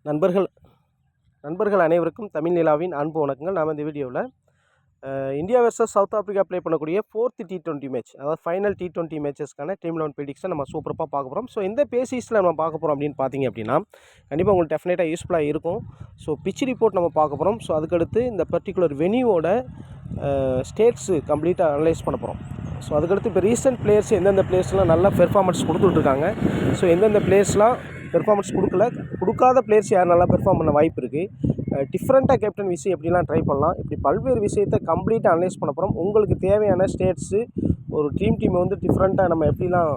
நண்பர்கள் நண்பர்கள் அனைவருக்கும் தமிழ் நிலாவின் அன்பு வணக்கங்கள். நாம் இந்த வீடியோவில் India versus south Africa play பண்ணக்கூடிய 4th T20 மேட்ச், அதாவது ஃபைனல் T20 மேட்சஸ்க்கான டீம் 11 ப்ரெடிக்ஷன் நம்ம சூப்பராக பார்க்க போகிறோம். ஸோ எந்த பேசிஸில் நம்ம பார்க்க போகிறோம் அப்படின்னு பார்த்தீங்க அப்படின்னா, கண்டிப்பாக உங்களுக்கு டெஃபினட்டாக யூஸ்ஃபுல்லாக இருக்கும். ஸோ பிச் ரிப்போர்ட் நம்ம பார்க்க போகிறோம். ஸோ அதுக்கடுத்து இந்த பர்டிகுலர் வெனியூவோட ஸ்டேட்ஸு கம்ப்ளீட்டாக அனலைஸ் பண்ண போகிறோம். ஸோ அதுக்கடுத்து இப்போ ரீசெண்ட் பிளேயர்ஸ் எந்தெந்த பிளேயர்ஸ்லாம் நல்லா பெர்ஃபார்மன்ஸ் கொடுத்துட்ருக்காங்க, ஸோ எந்தெந்த பிளேயர்ஸ்லாம் பெர்ஃபார்மன்ஸ் கொடுக்காத பிளேயர்ஸ் யார் நல்லா பெர்ஃபார்ம் பண்ண வாய்ப்பு இருக்குது, டிஃப்ரெண்ட்டாக கேப்டன் விஷயம் எப்படிலாம் ட்ரை பண்ணலாம், இப்படி பல்வேறு விஷயத்தை கம்ப்ளீட்டாக அனலைஸ் பண்ண போகிறோம். உங்களுக்கு தேவையான ஸ்டேட்ஸு ஒரு டீமை வந்து டிஃப்ரெண்ட்டாக நம்ம எப்படிலாம்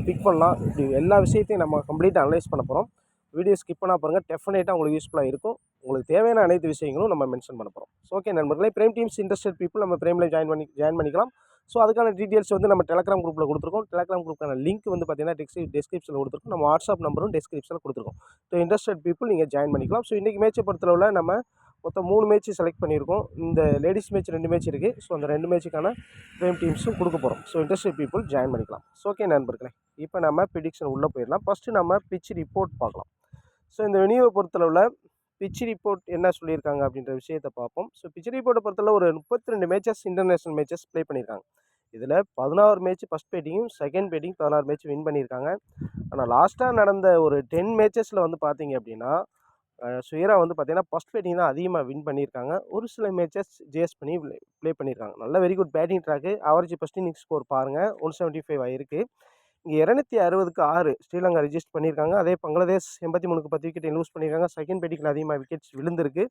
பிக் பண்ணலாம், இப்படி எல்லா விஷயத்தையும் நம்ம கம்ப்ளீட்டாக அனலைஸ் பண்ண போகிறோம். வீடியோ ஸ்கிப் பண்ணால் பாருங்கள், டெஃபினட்டாக உங்களுக்கு யூஸ்ஃபுல்லாக இருக்கும். உங்களுக்கு தேவையான அனைத்து விஷயங்களும் நம்ம மென்ஷன் பண்ண போகிறோம். ஸோ ஓகே நண்பர்களே, பிரேம் டீம்ஸ் இன்ட்ரெஸ்டட் பீப்புள் நம்ம பிரேமில் ஜாயின் பண்ணிக்கலாம். ஸோ அதுக்கான டீட்டெயில்ஸ் வந்து நம்ம டெலகிராம் குரூப்பில் கொடுத்துருக்கோம். டெலகிராம் குரூப்புக்கான லிங்க் வந்து பார்த்தீங்கன்னா டிஸ்கிரிப்ஷனில் கொடுத்துருக்கோம். நம்ம வாட்ஸ்அப் நம்பரும் டிஸ்கிரிப்ஷனில் கொடுத்துருக்கோம். ஸோ இன்ட்ரெஸ்டட் பீப்புள் நீங்கள் ஜாயின் பண்ணிக்கலாம். ஸோ இன்றைக்கி மேட்சை பொறுத்தளவில் நம்ம மொத்தம் 3 மேட்ச் செலக்ட் பண்ணியிருக்கோம். இந்த லேடிஸ் மேட்ச் 2 மேட்ச் இருக்குது. ஸோ அந்த 2 மேட்சுக்கான பிரேம் டீம்ஸும் கொடுக்க போகிறோம். ஸோ இன்ட்ரெஸ்டட் பீப்புள் ஜாயின் பண்ணிக்கலாம். ஸோ ஓகே நண்பர்களே, இப்போ நம்ம ப்ரெடிக்ஷன் உள்ளே போயிடலாம். ஃபஸ்ட்டு நம்ம பிச் ரிப்போர்ட் பார்க்கலாம். ஸோ இந்த வெனியூவை பொறுத்தளவில் பிச் ரிப்போர்ட் என்ன சொல்லியிருக்காங்க அப்படின்ற விஷயத்தை பார்ப்போம். ஸோ பிச் ரிப்போர்ட்டை பொறுத்தளவு ஒரு 32 மேட்சஸ் இன்டர்நேஷ்னல் மேட்சஸ் ப்ளே பண்ணியிருக்காங்க. இதில் 16 மேட்ச் ஃபஸ்ட் பேட்டிங்கும், செகண்ட் பேட்டிங் 16 மேட்ச் வின் பண்ணியிருக்காங்க. ஆனால் லாஸ்ட்டாக நடந்த ஒரு 10 மேட்சஸில் வந்து பார்த்தீங்க அப்படின்னா, சுயரா வந்து பார்த்தீங்கன்னா ஃபஸ்ட் பேட்டிங் தான் அதிகமாக வின் பண்ணியிருக்காங்க. ஒரு சில மேட்சஸ் ஜேஸ் பண்ணி ப்ளே பண்ணியிருக்காங்க. நல்ல very good batting track. Average first innings score பாருங்கள், 175 ஆகிருக்கு. இங்கே 260க்கு 6 ஸ்ரீலங்கா ரிஜிஸ்டர் பண்ணியிருக்காங்க. அதே பங்களாதேஷ் 83க்கு 10 விக்கெட் லூஸ் பண்ணியிருக்காங்க. செகண்ட் பேட்டிங்கில் அதிகமாக விக்கெட்ஸ் விழுந்திருக்கு.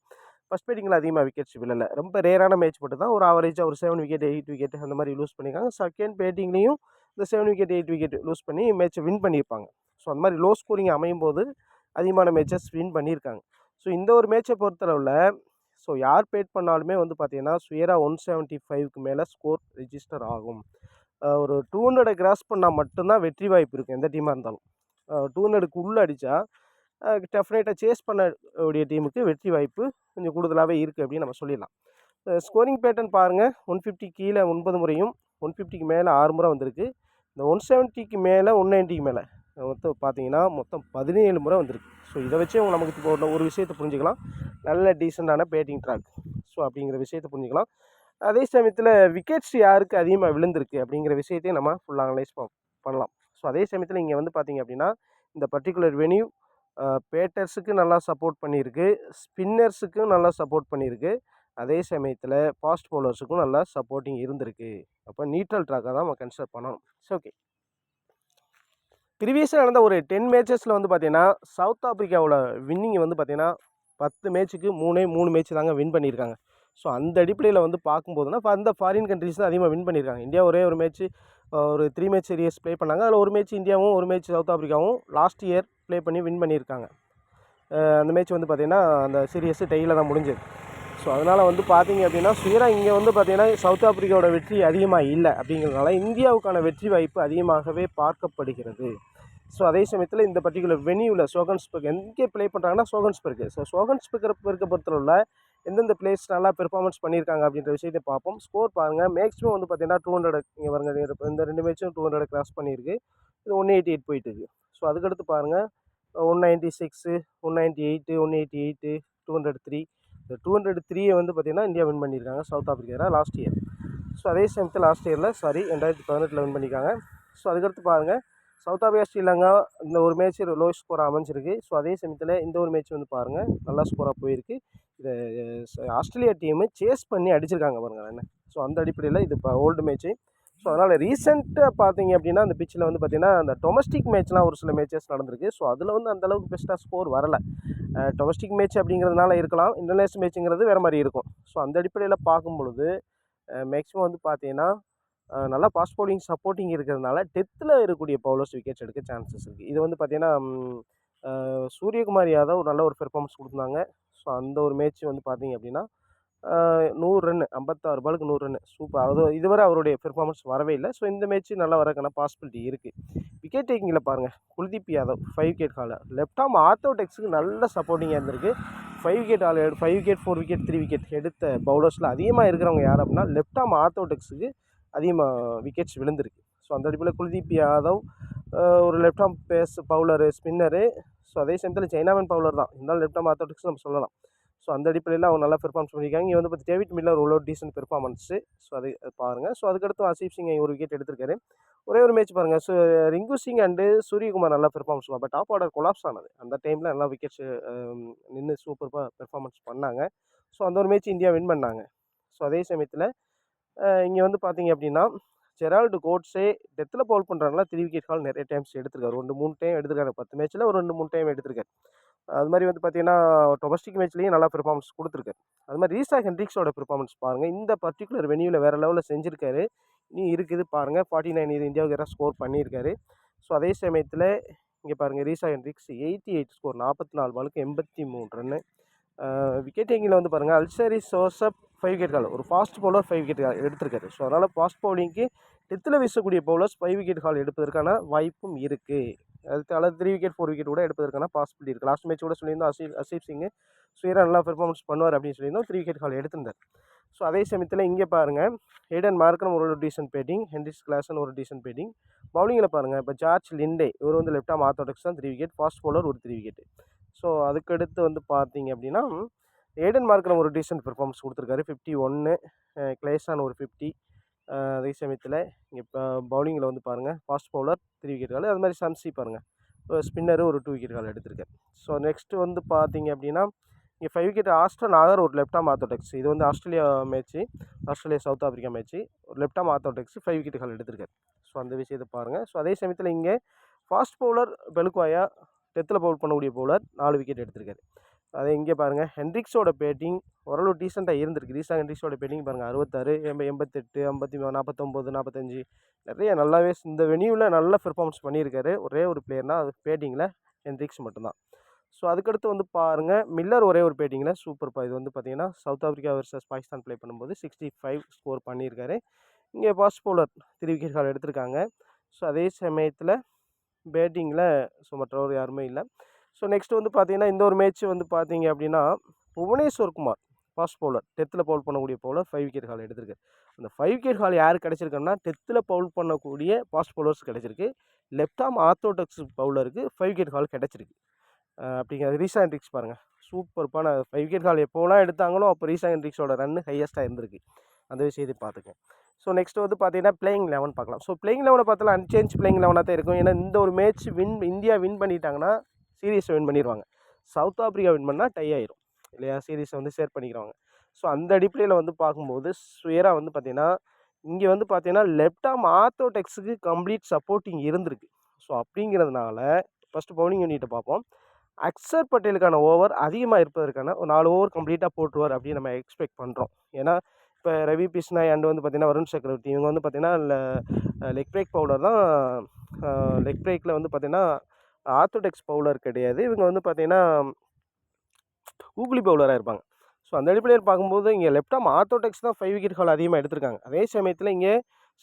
ஃபஸ்ட் பேட்டிங்கில் அதிகமாக விக்கெட்ஸ் விழலை. ரொம்ப ரேரான மேட்ச் மட்டும் தான். ஒரு ஆவரேஜாக ஒரு 7 விக்கெட் 8 விக்கெட் அந்த மாதிரி லூஸ் பண்ணியிருக்காங்க. செகண்ட் பேட்டிங்லேயும் இந்த 7 விக்கெட் 8 விக்கெட் லூஸ் பண்ணி மேட்ச்சை வின் பண்ணியிருப்பாங்க. ஸோ அந்த மாதிரி லோ ஸ்கோரிங் அமையும் போது அதிகமான மேட்சஸ் வின் பண்ணியிருக்காங்க. ஸோ இந்த ஒரு மேட்சை பொறுத்தளவில் ஸோ யார் பேட் பண்ணாலுமே வந்து பார்த்தீங்கன்னா சுயரா 175க்கு மேலே ஸ்கோர் ரிஜிஸ்டர் ஆகும். ஒரு 200 கிராஸ் பண்ணால் மட்டும்தான் வெற்றி வாய்ப்பு இருக்குது எந்த டீமாக இருந்தாலும். 200க்கு உள்ளே அடித்தா டெஃபினட்டாக சேஸ் பண்ணக்கூடிய டீமுக்கு வெற்றி வாய்ப்பு கொஞ்சம் கூடுதலாகவே இருக்குது அப்படின்னு நம்ம சொல்லிடலாம். ஸ்கோரிங் பேட்டர்ன் பாருங்கள், 150 கீழே 9 முறையும் 150க்கு மேலே 6 முறை வந்திருக்கு. இந்த 170க்கு மேலே 190க்கு மேலே மொத்தம் பார்த்தீங்கன்னா மொத்தம் 17 முறை வந்திருக்கு. ஸோ இதை வச்சு நமக்கு இப்போ ஒரு விஷயத்தை புரிஞ்சுக்கலாம், நல்ல டீசெண்டான பேட்டிங் ட்ராக். ஸோ அப்படிங்கிற விஷயத்தை புரிஞ்சுக்கலாம். அதே சமயத்தில் விக்கெட்ஸ் யாருக்கு அதிகமாக விழுந்திருக்கு அப்படிங்கிற விஷயத்தையும் நம்ம ஃபுல்லாக அனலைஸ் பண்ணலாம். ஸோ அதே சமயத்தில் இங்கே வந்து பார்த்தீங்க அப்படின்னா இந்த பர்டிகுலர் வெனியூ பேட்டர்ஸுக்கு நல்லா சப்போர்ட் பண்ணியிருக்கு, ஸ்பின்னர்ஸுக்கும் நல்லா சப்போர்ட் பண்ணியிருக்கு. அதே சமயத்தில் ஃபாஸ்ட் பவுலர்ஸுக்கும் நல்லா சப்போர்ட்டிங் இருந்திருக்கு. அப்போ நியூட்ரல் ட்ராக்காக தான் நம்ம கன்சிடர் பண்ணணும். ஸோ ஓகே, ப்ரீவியஸாக நடந்த ஒரு 10 மேட்சஸில் வந்து பார்த்தீங்கன்னா சவுத் ஆஃப்ரிக்காவோட வின்னிங் வந்து பார்த்தீங்கன்னா 10 மேட்ச்சுக்கு 3 மேட்ச் தாங்க வின் பண்ணியிருக்காங்க. ஸோ அந்த அடிப்படையில் வந்து பார்க்கும்போதுனா இப்போ அந்த ஃபாரின் கண்ட்ரிஸ் தான் அதிகமாக வின் பண்ணியிருக்காங்க. இந்தியா ஒரே ஒரு மேட்ச்சு ஒரு 3 மேட்ச் சீரியஸ் ப்ளே பண்ணாங்க. அதில் ஒரு மேட்ச் இந்தியாவும் ஒரு மேட்ச் சவுத் ஆஃப்ரிக்காவும் லாஸ்ட் இயர் ப்ளே பண்ணி வின் பண்ணியிருக்காங்க. அந்த மேட்ச் வந்து பார்த்திங்கன்னா அந்த சீரியஸ் டையில் தான் முடிஞ்சது. ஸோ அதனால் வந்து பார்த்தீங்க அப்படின்னா சுயரா இங்கே வந்து பார்த்திங்கன்னா சவுத் ஆஃப்ரிக்காவோட வெற்றி அதிகமாக இல்லை அப்படிங்கிறதுனால இந்தியாவுக்கான வெற்றி வாய்ப்பு அதிகமாகவே பார்க்கப்படுகிறது. ஸோ அதே சமயத்தில் இந்த பர்டிகுலர் வெனியூவில் சோகன்ஸ்பர்க் எங்கே ப்ளே பண்ணுறாங்கன்னா சோகன்ஸ்பர்க்கு. ஸோ சோகன்ஸ்பர்க்கை பொறுத்தவரை எந்தெந்த பிளேஸ் நல்லா பெர்ஃபார்மன்ஸ் பண்ணியிருக்காங்க அப்படின்ற விஷயத்தை பார்ப்போம். ஸ்கோர் பாருங்கள், மேக்ஸிமம் வந்து பார்த்தீங்கன்னா 200 இங்கே பாருங்க, இந்த 2 மேட்சும் 200 கிராஸ் பண்ணியிருக்கு. இது 188 போயிட்டுருக்கு. ஸோ அதுக்கடுத்து பாருங்கள் 196, 198, 188, 203. இந்த 203 வந்து பார்த்திங்கன்னா இந்தியா வின் பண்ணியிருக்காங்க south Africa last year. So அதே சமயத்தில் லாஸ்ட் இயரில் 2018 வின் பண்ணியிருக்காங்க. ஸோ அதுக்கடுத்து பாருங்கள் சவுத் ஆஃப்ரிக்கா ஸ்ரீலங்கா இந்த ஒரு மேட்ச் லோ ஸ்கோராக அமைஞ்சிருக்கு. ஸோ அதே சமயத்தில் இந்த ஒரு மேட்ச் வந்து பாருங்கள் நல்லா ஸ்கோராக போயிருக்கு. இதை ஆஸ்திரேலியா டீமு சேஸ் பண்ணி அடிச்சிருக்காங்க பாருங்கள் என்ன. ஸோ அந்த அடிப்படையில் இது இப்போ ஓல்டு மேட்ச்சு. ஸோ அதனால் ரீசெண்டாக பார்த்தீங்க அப்படின்னா அந்த பிச்சில் வந்து பார்த்திங்கன்னா அந்த டொமஸ்டிக் மேட்ச்லாம் ஒரு சில மேட்சஸ் நடந்திருக்கு. ஸோ அதில் வந்து அந்தளவுக்கு பெஸ்ட்டாக ஸ்கோர் வரலை. டொமஸ்டிக் மேட்ச் அப்படிங்கிறதுனால இருக்கலாம், இன்டர்நேஷ்னல் மேட்ச்சுங்கிறது வேறு மாதிரி இருக்கும். ஸோ அந்த அடிப்படையில் பார்க்கும் பொழுது மேக்ஸிமம் வந்து பார்த்தீங்கன்னா நல்லா ஃபாஸ்ட் பவுலிங் சப்போர்ட்டிங் இருக்கிறதுனால டெத்தில் இருக்கக்கூடிய பவுலர்ஸ் விக்கெட்ஸ் எடுக்க சான்சஸ் இருக்குது. இது வந்து பார்த்திங்கன்னா சூரியகுமார் யாதவ் நல்ல ஒரு பெர்ஃபார்மன்ஸ் கொடுத்துருந்தாங்க. ஸோ அந்த ஒரு மேட்ச் வந்து பார்த்தீங்க அப்படின்னா 100 ரன் 56 பாலுக்கு 100 ரன் சூப்பர். அது இதுவரை அவருடைய பெர்ஃபார்மன்ஸ் வரவே இல்லை. ஸோ இந்த மேட்ச் நல்லா வரக்கான பாசிபிலிட்டி இருக்குது. விக்கெட் டேக்கிங்கில் பாருங்கள், குல்தீப் யாதவ் 5 விக்கெட் ஹாலர், லெஃப்ட் ஆர்ம் ஆர்த்தோடெக்ஸுக்கு நல்ல சப்போர்ட்டிங்காக இருந்திருக்கு. 5 விக்கெட் ஆல் 5 விக்கெட் 4 விக்கெட் 3 விக்கெட் எடுத்த பவுலர்ஸில் அதிகமாக இருக்கிறவங்க யார் அப்படின்னா லெஃப்ட் ஆர்ம் ஆர்த்தோடெக்ஸுக்கு அதிகமாக விக்கெட்ஸ் விழுந்திருக்கு. ஸோ அந்த அடிப்படையில் குல்தீப் யாதவ் ஒரு left arm pace bowler, spinner. So அதே சமயத்தில் சைனாமன் பவுலர் தான் இருந்தாலும் லெஃப்ட் ஆர்ம் ஆர்த்தோடாக்ஸ் நம்ம சொல்லலாம். ஸோ அந்த அடிப்படையில் அவங்க நல்லா பெர்ஃபார்மன்ஸ் பண்ணியிருக்காங்க. இங்கே வந்து பார்த்து டேவிட் மில்லர் ஓரளவு டீசென்ட் பெர்ஃபார்மன்ஸு. ஸோ அது பாருங்கள். ஸோ அதுக்கடுத்து அசீப் சிங் ஒரு விக்கெட் எடுத்திருக்காரு. ஒரே ஒரு மேட்ச் பாருங்கள். ஸோ ரிங்கு சிங் அண்டு சூரியகுமார் நல்லா பெர்ஃபார்மன்ஸ் பண்ணாங்க. பட் டாப் ஆர்டர் கொலாப்ஸ் ஆனது. அந்த டைமில் நல்லா விக்கெட்ஸ் நின்று சூப்பராக பெர்ஃபார்மன்ஸ் பண்ணாங்க. ஸோ அந்த ஒரு மேட்ச் இந்தியா வின் பண்ணாங்க. ஸோ அதே சமயத்தில் இங்கே வந்து பார்த்தீங்க அப்படின்னா ஜெரால்டு கோட்ஸே டெத்தில் பவுல் பண்ணுறாங்களா 3 விக்கெட் ஹால் நிறைய டைம்ஸ் எடுத்திருக்காரு. 2-3 டைம் எடுத்திருக்காரு. 10 மேட்ச்சில் ஒரு 2-3 டைம் எடுத்திருக்காரு. அது மாதிரி வந்து பார்த்தீங்கன்னா டொமஸ்டிக் மேட்ச்லேயும் நல்லா பெர்ஃபார்மன்ஸ் கொடுத்துருக்காரு. அது மாதிரி ரீசா ஹென்ட்ரிக்ஸோட பெர்ஃபார்மன்ஸ் பாருங்கள். இந்த பர்டிகுலர் வென்யூவில் வேறு லெவலில் செஞ்சுருக்காரு. இனி இருக்குது பாருங்கள். 49 இது இந்தியாவுக்கு யாராவது ஸ்கோர் பண்ணியிருக்காரு. ஸோ அதே சமயத்தில் இங்கே பாருங்கள் ரீசா ஹென்ட்ரிக்ஸ் 88 ஸ்கோர் 44 பாலுக்கு 83 ரன்னு. விக்கெட் டேக்கிங்கில் வந்து பாருங்கள் அல்சரி சோசப் 5 விக்கெட் ஹால் ஒரு ஃபாஸ்ட் பவுலர் 5 விக்கெட் எடுத்திருக்காரு. ஸோ அதனால் ஃபாஸ்ட் பவுலிங்க்கு டெத்தில் வீசக்கூடிய பவுலர்ஸ் 5 விக்கெட் ஹால் எடுப்பதற்கான வாய்ப்பும் இருக்குது. அதுக்கு அல்லது 3 விக்கெட் 4 விக்கெட் கூட எடுப்பதற்கான பாசிபிலிட்டி இருக்குது. லாஸ்ட் மேட்ச் கூட சொல்லியிருந்தோம் அசீப் சிங் சுயரா நல்லா பெர்ஃபார்மன்ஸ் பண்ணுவார் அப்படின்னு சொல்லியிருந்தோம். 3 விக்கெட் ஹால் எடுத்திருந்தார். ஸோ அதே சமயத்தில் இங்கே பாருங்கள் ஏடன் மார்க்கரம் ஒரு டீசென்ட் பேட்டிங், ஹென்ரிக்ஸ் கிளாசன் ஒரு டீசென்ட் பேட்டிங். பவுலிங்கில் பாருங்கள் இப்போ ஜார்ஜ் லிண்டே இவர் வந்து லெஃப்ட் ஆர்ம் ஆர்த்தோடாக்ஸ் தான் 3 விக்கெட், ஃபாஸ்ட் பவுலர் ஒரு 3 விக்கெட். ஸோ அதுக்கடுத்து வந்து பார்த்தீங்க அப்படின்னா ஏடன் மார்க்கரம் ஒரு டீசென்ட் பெர்ஃபார்மன்ஸ் கொடுத்துருக்காரு 51, கிளேசான் ஒரு 50. அதே சமயத்தில் இங்கே இப்போ பவுலிங்கில் வந்து பாருங்கள் ஃபாஸ்ட் பவுலர் 3 விக்கெட் கால். அது மாதிரி சம்சி பாருங்கள் ஸ்பின்னரு ஒரு 2 விக்கெட் கால் எடுத்திருக்காரு. ஸோ நெக்ஸ்ட்டு வந்து பார்த்தீங்க அப்படின்னா இங்கே 5 விக்கெட் ஆஸ்டன் ஆகர் ஒரு லெஃப்ட் ஆர்ம் ஆர்த்தோடாக்ஸ். இது வந்து ஆஸ்திரேலியா சவுத் ஆஃப்ரிக்கா மேட்ச்சு. ஒரு லெஃப்ட் ஆர்ம் ஆர்த்தோடாக்ஸ் 5 விக்கெட் கால் எடுத்திருக்காரு. ஸோ அந்த விஷயத்தை பாருங்கள். ஸோ அதே சமயத்தில் இங்கே ஃபாஸ்ட் பவுலர் பெலுக்வாயா டெத்தில் பவுல் பண்ணக்கூடிய பவுலர் 4 விக்கெட் எடுத்திருக்காரு. அதே இங்கே பாருங்கள் ஹென்ட்ரிக்ஸோட பேட்டிங் ஓரளவு டீசெண்டாக இருந்திருக்கு. ரீசா ஹென்ட்ரிக்ஸோட பேட்டிங் பாருங்கள் 66, 88, 49, 45 நிறைய நல்லாவே இந்த வெனியூவில் நல்ல பெர்ஃபார்மன்ஸ் பண்ணியிருக்காரு. ஒரே ஒரு பிளேயர்னால் அது பேட்டிங்கில் ஹென்ட்ரிக்ஸ் மட்டும்தான். ஸோ அதுக்கடுத்து வந்து பாருங்கள் மில்லர் ஒரே ஒரு பேட்டிங்கில் சூப்பர்ப்பா. இது வந்து பார்த்தீங்கன்னா south Africa versus Pakistan play பண்ணும்போது 65 ஸ்கோர் பண்ணியிருக்காரு. இங்கே ஃபாஸ்ட் பவுலர் 3 விக்கெட் கால் எடுத்திருக்காங்க. ஸோ அதே சமயத்தில் பேட்டிங்கில் ஸோ மற்றவர் யாருமே இல்லை. ஸோ நெக்ஸ்ட் வந்து பார்த்தீங்கன்னா இந்த ஒரு மேட்ச் வந்து பார்த்தீங்க அப்படின்னா Bhubaneswar Kumar fast bowler டெத்தில் bowl பண்ணக்கூடிய பவுலர் 5 விக்கெட் ஹால் எடுத்திருக்காரு. அந்த 5 விக்கெட் ஹால் யார் கிடச்சிருக்குன்னா டெத்தில் பவுல் பண்ணக்கூடிய ஃபாஸ்ட் பவுலர்ஸ் கிடச்சிருக்கு. லெஃப்ட் ஆர்ம் ஆர்த்தோடாக்ஸ் பவுலருக்கு 5 விக்கெட் ஹால் கிடச்சிருக்கு. அப்படிங்கிறது ரீசா ஹென்ட்ரிக்ஸ் பாருங்கள் சூப்பர்ப்பான 5 விக்கெட் ஹால் எப்போலாம் எடுத்தாங்களோ அப்போ ரீசா ஹென்ட்ரிக்ஸோட ரன் ஹையஸ்ட்டாக இருந்திருக்கு. அந்த விஷயத்தை பார்த்துக்கேன். ஸோ நெக்ஸ்ட் வந்து பார்த்தீங்கன்னா பிளேயிங் 11 பார்க்கலாம். ஸோ பிளேயிங் 11 பார்த்தாலும் அன்சேஞ்ச் பிளேயிங் 11 தான் இருக்கும். ஏன்னா இந்த ஒரு மேட்ச் இந்தியா வின் பண்ணிட்டாங்கன்னா சீரீஸை வின் பண்ணிடுவாங்க. சவுத் ஆஃப்ரிக்கா வின் பண்ணால் டை ஆயிரும் இல்லையா, சீரீஸை வந்து ஷேர் பண்ணிக்கிறாங்க. ஸோ அந்த அடிப்படையில் வந்து பார்க்கும்போது சுயராக வந்து பார்த்தீங்கன்னா இங்கே வந்து பார்த்தீங்கன்னா லெஃப்ட் ஆர்ம் ஆர்த்தோடாக்ஸுக்கு கம்ப்ளீட் சப்போர்ட்டிங் இருந்திருக்கு. ஸோ அப்படிங்கிறதுனால ஃபஸ்ட்டு பவுலிங் யூனிட்டை பார்ப்போம். அக்சர் பட்டேலுக்கான ஓவர் அதிகமாக இருப்பதற்கான ஒரு 4 ஓவர் கம்ப்ளீட்டாக போட்டுருவார் அப்படின்னு நம்ம எக்ஸ்பெக்ட் பண்ணுறோம். ஏன்னா இப்போ ரவி பிஷ்னாய் அண்டு வந்து பார்த்திங்கன்னா வருண் சக்கரவர்த்தி இவங்க வந்து பார்த்திங்கன்னா லெக் பிரேக் பவுலர் தான். லெக் பிரேக்கில் வந்து பார்த்திங்கன்னா ஆர்த்தோடாக்ஸ் பவுலர் கிடையாது. இவங்க வந்து பார்த்திங்கன்னா ஊகுலி பவுலராக இருப்பாங்க. ஸோ அந்த அடிப்படையில் பார்க்கும்போது இங்கே லெஃப்ட் ஆர்ம் ஆர்த்தோடாக்ஸ் தான் 5 விக்கெட் ஹால் அதிகமாக எடுத்திருக்காங்க. அதே சமயத்தில் இங்கே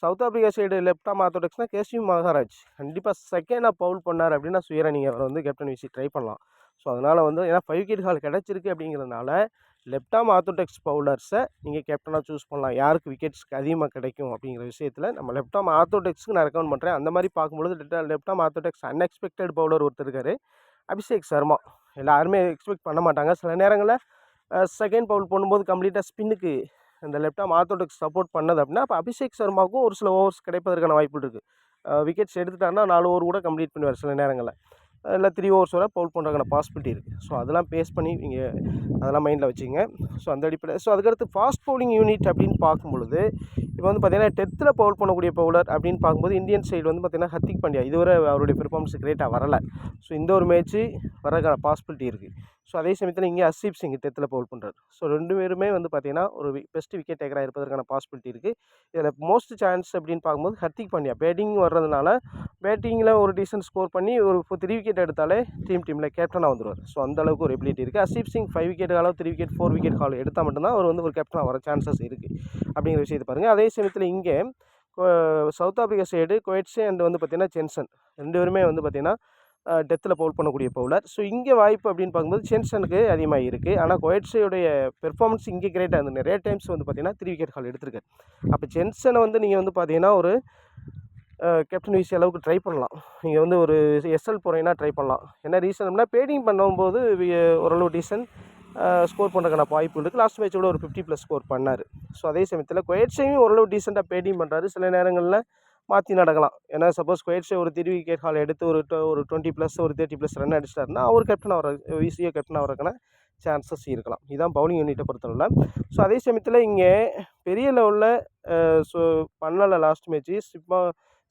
South Africa side left arm ஆர்த்தோடாக்ஸ்னால் கேசிவ் மகாராஜ் கண்டிப்பாக செகண்டாக பவுல் பண்ணார் அப்படின்னா சுயரா நீங்கள் அவரை வந்து கேப்டன் வீசி ட்ரை பண்ணலாம். ஸோ அதனால் வந்து ஏன்னா 5 விக்கெட் ஹால் கிடச்சிருக்கு அப்படிங்கிறதுனால லெஃப்ட் ஆர்ம் ஆர்த்தோடாக்ஸ் பவுலர்ஸை நீங்கள் கேப்டனாக சூஸ் பண்ணலாம். யாருக்கு விக்கெட்ஸ் அதிகமாக கிடைக்கும் அப்படிங்கிற விஷயத்தில் நம்ம லெஃப்ட் ஆர்ம் ஆர்த்தோடாக்ஸ்க்கு நான் ரெக்கமெண்ட் பண்ணுறேன். அந்த மாதிரி பார்க்கும்பொழுது left arm orthodox unexpected bowler ஒருத்தர் இருக்கார், அபிஷேக் சர்மா. எல்லாருமே எக்ஸ்பெக்ட் பண்ண மாட்டாங்க. சில நேரங்களில் செகண்ட் பவுல் போடும்போது கம்ப்ளீட்டாக ஸ்பின்னுக்கு இந்த லெஃப்ட் ஆர்ம் ஆர்த்தோடாக்ஸ் சப்போர்ட் பண்ணது அப்படின்னா அப்போ அபிஷேக் சர்மாவுக்கும் ஒரு சில ஓவர்ஸ் கிடைப்பதற்கான வாய்ப்பு இருக்குது. விக்கெட்ஸ் எடுத்துட்டாருன்னா 4 ஓவர் கூட கம்ப்ளீட் பண்ணுவார் சில நேரங்களில். இல்லை 3 ஓவர்ஸ் வரை பவுல் பண்ணுறதுக்கான பாசிபிலிட்டி இருக்குது. ஸோ அதெல்லாம் பேஸ் பண்ணி நீங்கள் அதெல்லாம் மைண்டில் வச்சுங்க. ஸோ அந்த அடிப்படையில் ஸோ அதுக்கடுத்து ஃபாஸ்ட் பவுலிங் யூனிட் அப்படின்னு பார்க்கும்பொழுது இப்போ வந்து பார்த்திங்கன்னா டெத்தில் பவுல் பண்ணக்கூடிய பவுலர் அப்படின்னு பார்க்கும்போது இந்தியன் சைடு வந்து பார்த்திங்கன்னா ஹர்திக் பாண்டியா இதுவரை அவருடைய பெர்ஃபார்மன்ஸ் கிரேட்டாக வரலை. ஸோ இந்த ஒரு மேட்ச்சு வரக்கான பாசிபிலிட்டி இருக்குது. ஸோ அதே சமயத்தில் இங்கே அசீப் சிங் டெத்தில் பவுல் பண்ணுறாரு. ஸோ 2 பேருமே வந்து பார்த்திங்கன்னா ஒரு பெஸ்ட் விக்கெட் டேக்கராக இருப்பதற்கான பாசிபிலிட்டி இருக்குது. இதில் மோஸ்ட் சான்ஸ் அப்படின்னு பார்க்கும்போது ஹர்திக் பாண்டியா பேட்டிங் வர்றதுனால பேட்டிங்கில் ஒரு டீசென்ட் ஸ்கோர் பண்ணி ஒரு 3 விக்கெட் எடுத்தாலே டீமில் கேப்டனாக வந்துடுவார். ஸோ அந்தளவுக்கு ஒரு எபிலிட்டி இருக்குது. Arshdeep Singh 5 wicket haul 3 wicket 4 wicket haul எடுத்தால் மட்டும்தான் அவர் வந்து ஒரு கேப்டனாக வர சான்சஸ் இருக்குது அப்படிங்கிற விஷயத்தை பாருங்கள். அதே சமயத்தில் இங்கே சவுத் ஆஃப்ரிக்கா சைடு குவைட்ஸே அண்ட் வந்து பார்த்திங்கன்னா சென்சன் 2 பேருமே வந்து பார்த்திங்கன்னா டெத்தில் பவுல் பண்ணக்கூடிய பவுலர். ஸோ இங்கே வாய்ப்பு அப்படின்னு பார்க்கும்போது சென்சனுக்கு அதிகமாக இருக்குது. ஆனால் குவைட்ஸையுடைய பெர்ஃபார்மன்ஸ் இங்கே கிரேட்டாக இருந்தது. நிறைய டைம்ஸ் வந்து பார்த்திங்கன்னா 3 விக்கெட் ஹால் எடுத்திருக்காரு. அப்போ சென்சனை வந்து நீங்கள் வந்து பார்த்திங்கன்னா ஒரு கேப்டன் விசி அளவுக்கு ட்ரை பண்ணலாம். நீங்கள் வந்து ஒரு எஸ்எல் போகிறீங்கன்னா ட்ரை பண்ணலாம். என்ன ரீசன்னா பேட்டிங் பண்ணும்போது ஓரளவு டீசன்ட் ஸ்கோர் பண்ணுறதுக்கான வாய்ப்பு இருக்குது. லாஸ்ட் மேட்ச் கூட ஒரு 50+ ஸ்கோர் பண்ணார். ஸோ அதே சமயத்தில் குவைட்ஸையும் ஓரளவு டீசெண்டாக பேட்டிங் பண்ணுறாரு. சில நேரங்களில் மாற்றி நடக்கலாம். ஏன்னா சப்போஸ் குவைட்ஸை ஒரு 3 விக்கெட் ஹால் எடுத்து ஒரு 20+ ஒரு 30+ ரன் அடிச்சிட்டாருன்னா அவர் கேப்டன் ஆகிற விசிஏ கேப்டன் ஆகிறதுக்கான சான்சஸ் இருக்கலாம். இதுதான் பவுலிங் யூனிட்டை பொறுத்தளவில். ஸோ அதே சமயத்தில் இங்கே பெரிய லெவலில் ஸோ பண்ணலை லாஸ்ட் மேட்ச்சு.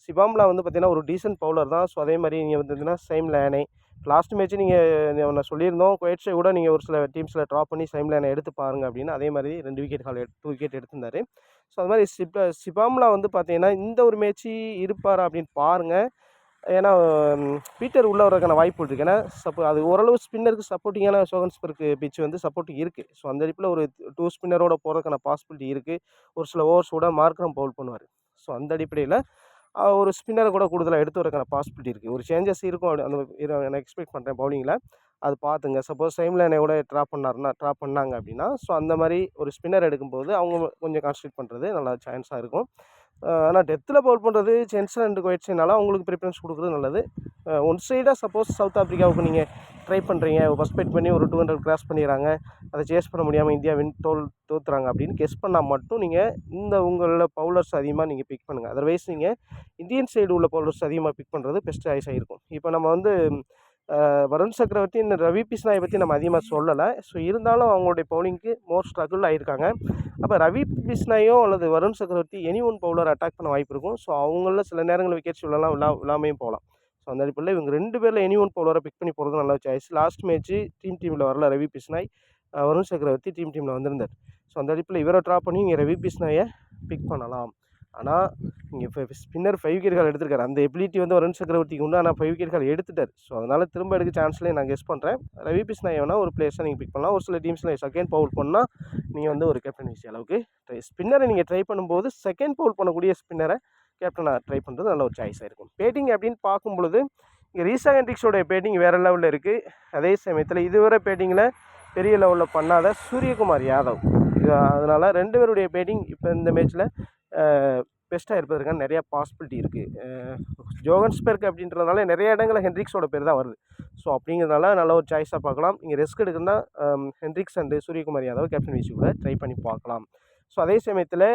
சிபாம்லா வந்து பார்த்திங்கன்னா ஒரு டீசென்ட் பவுலர் தான். ஸோ அதே மாதிரி நீங்கள் வந்து சைம் லேனை லாஸ்ட் மேட்ச்சு நீங்கள் நான் சொல்லியிருந்தோம், குவைட்ஸை கூட நீங்கள் ஒரு சில டீம்ஸில் ட்ராப் பண்ணி சைம் லேனை எடுத்து பாருங்கள் அப்படின்னு. அதே மாதிரி 2 விக்கெட் ஹால் 2 விக்கெட் எடுத்திருந்தார். ஸோ அது மாதிரி சிபாம்லா வந்து பார்த்தீங்கன்னா இந்த ஒரு மேட்ச்சு இருப்பார் அப்படின்னு பாருங்கள். ஏன்னா பீட்டர் உள்ளே வரதுக்கான வாய்ப்பு இருக்குது. ஏன்னா அது ஓரளவு ஸ்பின்னருக்கு சப்போர்ட்டிங்கான சோகன்ஸ்பர்க்கு பிச் வந்து சப்போர்ட்டிங் இருக்குது. ஸோ அந்த அடிப்பில் ஒரு 2 ஸ்பின்னரோட போகிறதுக்கான பாசிபிலிட்டி இருக்குது. ஒரு சில ஓவர்ஸ் கூட மார்க்ரம் பவுல் பண்ணுவார். ஸோ அந்த அடிப்படையில் ஒரு ஸ்பின்னரை கூட கூடுதலாக எடுத்து வரக்கான பாசிபிலிட்டி இருக்குது. ஒரு சேஞ்சஸ் இருக்கும் அந்த நான் எக்ஸ்பெக்ட் பண்ணுறேன் பவுலிங்கில். அது பார்த்துங்க. சப்போஸ் சைம் லைனை கூட ட்ராப் பண்ணாங்க அப்படின்னா ஸோ அந்த மாதிரி ஒரு ஸ்பின்னர் எடுக்கும்போது அவங்க கொஞ்சம் கான்சன்ட்ரேட் பண்ணுறது நல்லா சான்ஸாக இருக்கும். ஆனால் டெத்தில் பவுல் பண்ணுறது சென்சன் அண்ட் குவைட்ஸ்னால அவங்களுக்கு ப்ரிஃபரன்ஸ் கொடுக்குறது நல்லது. ஒன் சைடாக சப்போஸ் சவுத் ஆஃப்ரிக்காவுக்கு நீங்கள் ட்ரை பண்ணுறீங்க, ஃபஸ்ட் பெட் பண்ணி ஒரு 200 கிராஸ் பண்ணிடுறாங்க, அதை சேஸ் பண்ண முடியாமல் இந்தியா தோற்றுறாங்க அப்படின்னு கெஸ் பண்ணால் மட்டும் நீங்கள் உங்களில் பவுலர்ஸ் அதிகமாக நீங்கள் பிக் பண்ணுங்கள். அதர்வைஸ் நீங்கள் இந்தியன் சைடு உள்ள பவுலர்ஸ் அதிகமாக பிக் பண்ணுறது பெஸ்ட் சாய்ஸாக இருக்கும். இப்போ நம்ம வந்து வருண் சக்கரவர்த்தி இந்த ரவி பிஷ்னாயை பற்றி நம்ம அதிகமாக சொல்லலை. ஸோ இருந்தாலும் அவங்களுடைய பவுலிங்க்கு மோர் ஸ்ட்ரகிள் ஆகியிருக்காங்க. அப்போ ரவி பிஷ்னாயோ அல்லது வருண் சக்கரவர்த்தி எனி ஒன் பவுலர் அட்டாக் பண்ண வாய்ப்பு இருக்கும். ஸோ அவங்களில் சில நேரங்களில் விக்கெட்ஸ் விழாமையும் போகலாம். ஸோ அந்த அடிப்படையில் இவங்க 2 பேரில் எனி ஒன் பவுலரை பிக் பண்ணி போகிறது நல்ல சாய்ஸ். லாஸ்ட் மேட்ச்சு டீமில் வரல ரவி பிஷ்னாய், வருண் சக்கரவர்த்தி டீமில் வந்திருந்தார். ஸோ அந்த அடிப்படையில் இவரை ட்ராப் பண்ணி இங்கே ரவி பிஷ்னாயை பிக் பண்ணலாம். ஆனால் இங்கே இப்போ ஸ்பின்னர் 5 விக்கெட்கள் எடுத்திருக்காரு. அந்த எபிலிட்டி வந்து வருண் சக்கரவர்த்திக்கு உண்டு. ஆனால் 5 விக்கெட்கள் எடுத்துட்டார். ஸோ அதனால் திரும்ப எடுக்க சான்ஸ்லேயே நான் கெஸ் பண்ணுறேன். ரவி பிஷ்னாயை வேணால் ஒரு பிளேயர்ஸாக நீங்கள் பிக் பண்ணலாம். ஒரு சில டீம்ஸில் செகண்ட் பவுல் பண்ணால் நீங்கள் வந்து ஒரு கேப்டன் விசி அளவுக்கு ஸ்பின்னரை நீங்கள் ட்ரை பண்ணும்போது செகண்ட் பவுல் பண்ணக்கூடிய ஸ்பின்னரை கேப்டனாக ட்ரை பண்ணுறது நல்ல ஒரு சாய்ஸாக இருக்கும். பேட்டிங் அப்படின்னு பார்க்கும் பொழுது இங்கே ரீசா ஹெண்ட்ரிக்ஸோடைய பேட்டிங் வேறு லெவலில் இருக்குது. அதே சமயத்தில் இதுவரை பேட்டிங்கில் பெரிய லெவலில் பண்ணாத சூரியகுமார் யாதவ், அதனால் 2 பேருடைய பேட்டிங் இப்போ இந்த மேட்ச்சில் பெஸ்ட்டாக இருப்பதற்கான நிறையா பாசிபிலிட்டி இருக்குது. ஜோகன்ஸ்பெர்க் அப்படின்றதுனால நிறைய இடங்களில் ஹெண்ட்ரிக்ஸோட பேர் தான் வருது. ஸோ அப்படிங்கிறதுனால நல்ல ஒரு சாய்ஸாக பார்க்கலாம். நீங்கள் ரிஸ்க் எடுக்கணும்னா Hendricks and Suryakumar Yadav captain VC கூட ட்ரை பண்ணி பார்க்கலாம். ஸோ அதே சமயத்தில்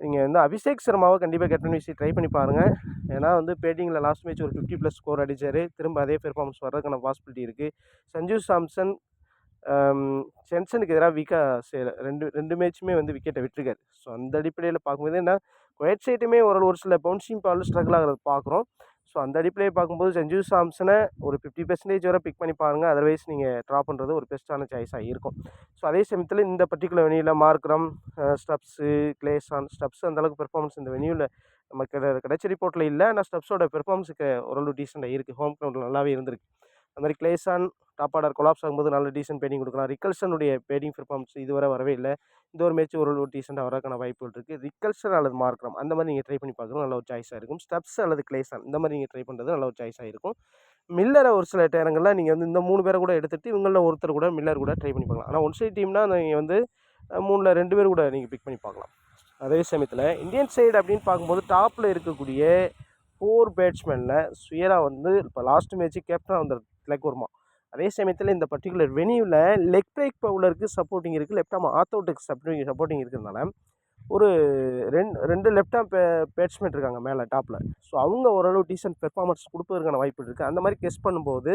நீங்கள் வந்து அபிஷேக் சர்மாவை கண்டிப்பாக கேப்டன் விசி ட்ரை பண்ணி பாருங்கள். ஏன்னா வந்து பேட்டிங்கில் லாஸ்ட் மேட்ச் ஒரு 50+ ஸ்கோர் அடித்தார். திரும்ப அதே பெர்ஃபார்மன்ஸ் வர்றதுக்கான பாசிபிலிட்டி இருக்குது. சஞ்சு சாம்சன் சென்சனுக்கு எதிராக வீக்காக ரெண்டு மேட்சுமே வந்து விக்கெட்டை விட்டுருக்காரு. ஸோ அந்த அடிப்படையில் பார்க்கும்போது என்ன குவைட் சைட்டுமே ஒரு சில பவுன்சிங் பால் ஸ்ட்ரகிள் ஆகிறது பார்க்குறோம். ஸோ அந்த அடிப்படையை பார்க்கும்போது சஞ்சு சாம்சனை ஒரு 50% வரை பிக் பண்ணி பாருங்கள். அதர்வைஸ் நீங்கள் ட்ராப் பண்ணுறது ஒரு பெஸ்ட்டான சாய்ஸாக இருக்கும். ஸோ அதே சமயத்தில் இந்த பர்டிகுலர் வெனியூவில் மார்க்ரம், ஸ்டப்ஸு, கிளேசான், ஸ்டப்ஸ் அந்தளவுக்கு பெர்ஃபார்மன்ஸ் இந்த வெனியூவில் நமக்கு கிடைச்ச ரிப்போர்ட்டில் இல்லை. ஆனால் ஸ்டப்ஸோட பெர்ஃபார்மன்ஸுக்கு ஓரளவு டீசெண்டாக இருக்குது. ஹோம் கிரவுண்டில் நல்லாவே இருந்திருக்கு. அந்த மாதிரி கிளேசான் டாப் ஆர்டர் கொலாப்ஸ் ஆகும்போது நல்ல டீசென்ட் பேட்டிங் கொடுக்கலாம். ரிக்கல்சனுடைய பேட்டிங் பெர்ஃபார்மன்ஸ் இதுவரை வரவே இல்லை. இந்த ஒரு மேட்ச் ஒரு டீசெண்டாக வரக்கான வாய்ப்புகள் இருக்குது. ரிக்கல்சன் அல்லது மார்க்ரம் அந்த மாதிரி நீங்கள் ட்ரை பண்ணி பார்க்குறது நல்ல ஒரு சாய்ஸாக இருக்கும். ஸ்டப்ஸ் அல்லது கிளேசான் இந்த மாதிரி நீங்கள் ட்ரை பண்ணுறது நல்ல ஒரு சாய்ஸாக இருக்கும். மில்லரை ஒரு சில நேரங்களில் நீங்கள் வந்து இந்த 3 பேரை கூட எடுத்துகிட்டு இவங்களில் ஒருத்தர் கூட மில்லர் கூட ட்ரை பண்ணி பார்க்கலாம். ஆனால் ஒன் சைட் டீம்னா நீங்கள் வந்து 3ல் 2 பேர் கூட நீங்கள் பிக் பண்ணி பார்க்கலாம். அதே சமயத்தில் இந்தியன் சைடு அப்படின்னு பார்க்கும்போது டாப்பில் இருக்கக்கூடிய 4 பேட்ஸ்மேனில் சுயரா வந்து இப்போ லாஸ்ட் மேட்ச்சு கேப்டனாக வந்தார் திலக் வர்மா. அதே சமயத்தில் இந்த பர்டிகுலர் வெனியூவில் லெக் பிரேக் பவுலருக்கு சப்போர்ட்டிங் இருக்குது, லெஃப்ட் ஆம் ஆத் அவுட்டுக்கு சப்போர்ட்டிங் இருக்கிறதுனால ஒரு ரெண்டு லெஃப்ட் ஆம் பேட்ஸ்மேன் இருக்காங்க மேலே டாப்பில். ஸோ அவங்க ஓரளவு டீசென்ட் பெர்ஃபார்மன்ஸ் கொடுப்பதற்கான வாய்ப்பு இருக்குது. அந்த மாதிரி கெஸ் பண்ணும்போது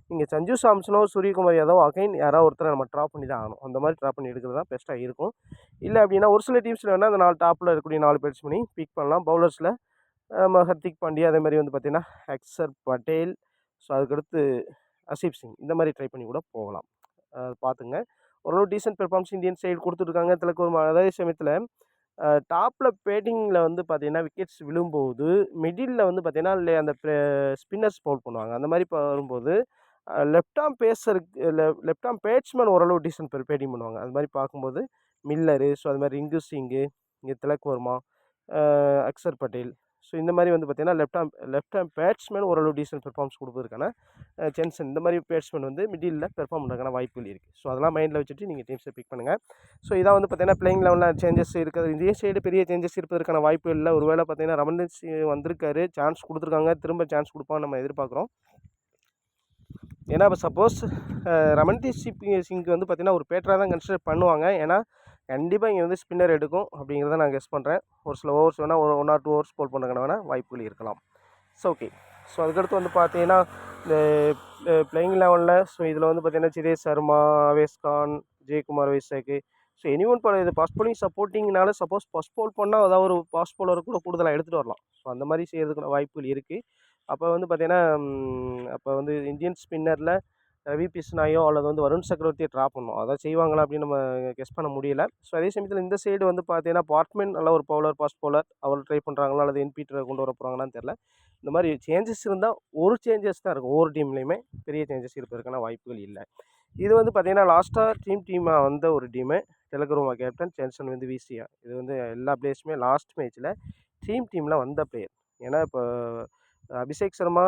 நீங்கள் சஞ்சு சாம்சனோ சூரியகுமார் யாதவ் அகைன் யாராவது ஒருத்தரை நம்ம ட்ராப் பண்ணி தான் ஆகணும். அந்த மாதிரி ட்ராப் பண்ணி எடுக்கிறது தான் பெஸ்ட்டாக இருக்கும். இல்லை அப்படின்னா ஒரு சில டீம்ஸில் வேணால் அந்த 4 டாப்பில் இருக்கக்கூடிய 4 பேட்ஸ்மேனி பிக் பண்ணலாம். பவுலர்ஸில் ஹர்திக் பாண்டியா, அதே மாதிரி வந்து பார்த்திங்கன்னா அக்சர் பட்டேல், ஸோ அதுக்கடுத்து அசீப் சிங் இந்த மாதிரி ட்ரை பண்ணி கூட போகலாம். பார்த்துங்க. ஓரளவு டீசென்ட் பெர்ஃபார்மன்ஸ் இந்தியன் சைடு கொடுத்துருக்காங்க. திலக் வர்மா அதே சமயத்தில் டாப்பில் பேட்டிங்கில் வந்து பார்த்திங்கன்னா விக்கெட்ஸ் விழும்போது மிடில் வந்து பார்த்திங்கன்னா அந்த ஸ்பின்னர்ஸ் பவுல் பண்ணுவாங்க. அந்த மாதிரி வரும்போது left arm left arm batsman ஓரளவு டீசென்ட் பேட்டிங் பண்ணுவாங்க. அது மாதிரி பார்க்கும்போது மில்லரு, ஸோ அது மாதிரி ரிங்கு சிங்கு, இங்கே திலக் வர்மா, அக்சர் பட்டேல், ஸோ இந்த மாதிரி வந்து பார்த்தீங்கன்னா லெஃப்ட் ஹேம் பேட்ஸ்மேன் ஓரளவு டீசென்ட் பெர்ஃபார்மன்ஸ் கொடுப்பதற்கான ஜென்சன் இந்த மாதிரி பேட்ஸ்மேன் வந்து மிடில் பெர்ஃபார்ம் பண்ணுறதுக்கான வாய்ப்புகள் இருக்குது. ஸோ அதெல்லாம் மைண்டில் வச்சுட்டு நீங்கள் டீம்ஸை பிக் பண்ணுங்கள். ஸோ இதான் வந்து பார்த்தீங்கன்னா பிளேயிங் லெவலில் சேஞ்சஸ் இருக்குது. இதே சைடு பெரிய சேஞ்சஸ் இருப்பதற்கான வாய்ப்பு இல்லை. ஒருவேளை பார்த்தீங்கன்னா ரமன்தீப் சிங் வந்திருக்காரு, சான்ஸ் கொடுத்துருக்காங்க, திரும்ப சான்ஸ் கொடுப்பான்னு நம்ம எதிர்பார்க்குறோம். ஏன்னா இப்போ சப்போஸ் ரமன்தீப் சிங்க்கு வந்து பார்த்திங்கன்னா ஒரு பேட்டராக தான் கன்சிடர் பண்ணுவாங்க. ஏன்னா கண்டிப்பாக இங்கே வந்து ஸ்பின்னர் எடுக்கும் அப்படிங்கிறத நான் கெஸ் பண்ணுறேன். ஒரு சில ஓவர்ஸ் வேணால் 1 or 2 ஓவர்ஸ் போல் பண்ணுறதுக்கான வேணால் வாய்ப்புகள் இருக்கலாம். So okay. ஸோ அதுக்கடுத்து வந்து பார்த்தீங்கன்னா இந்த பிளேயிங் லெவலில் ஸோ இதில் வந்து பார்த்திங்கன்னா Jitesh Sharma, Avesh Khan, Jayakumar Vyshak, so any one இது பாஸ் போலிங் சப்போர்ட்டிங்னால சப்போஸ் பாஸ் போல் பண்ணால் அதாவது ஒரு பாஸ் போலர் கூட கூடுதலாக எடுத்துகிட்டு வரலாம். ஸோ அந்த மாதிரி செய்கிறதுக்கான வாய்ப்புகள் இருக்குது. அப்போ வந்து பார்த்திங்கன்னா அப்போ வந்து இந்தியன் ஸ்பின்னரில் ரவி பிஷ்னாயோ அல்லது வந்து வருண் சக்கரவர்த்தியை ட்ராப் பண்ணணும். அதான் செய்வாங்களா அப்படின்னு நம்ம கெஸ் பண்ண முடியல. ஸோ அதே சமயத்தில் இந்த சைடு வந்து பார்த்தீங்கன்னா பார்ட்மேன் நல்ல ஒரு பாஸ்ட் பவுலர் அவர் ட்ரை பண்ணுறாங்களா அல்லது என்பிடியில் கொண்டு வர போகிறாங்களான்னு தெரில. இந்த மாதிரி சேஞ்சஸ் இருந்தால் ஒரு சேஞ்சஸ் தான் இருக்கும். ஒவ்வொரு டீம்லேயுமே பெரிய சேஞ்சஸ் இருப்பதற்கான வாய்ப்புகள் இல்லை. இது வந்து பார்த்திங்கன்னா லாஸ்ட்டாக டீமாக வந்த ஒரு டீமு தெலுங்குருமா கேப்டன் ஜென்சன் வந்து விசியா. இது வந்து எல்லா பிளேயர்ஸுமே லாஸ்ட் மேட்ச்சில் டீமில் வந்த பிளேயர். ஏன்னா இப்போ அபிஷேக் சர்மா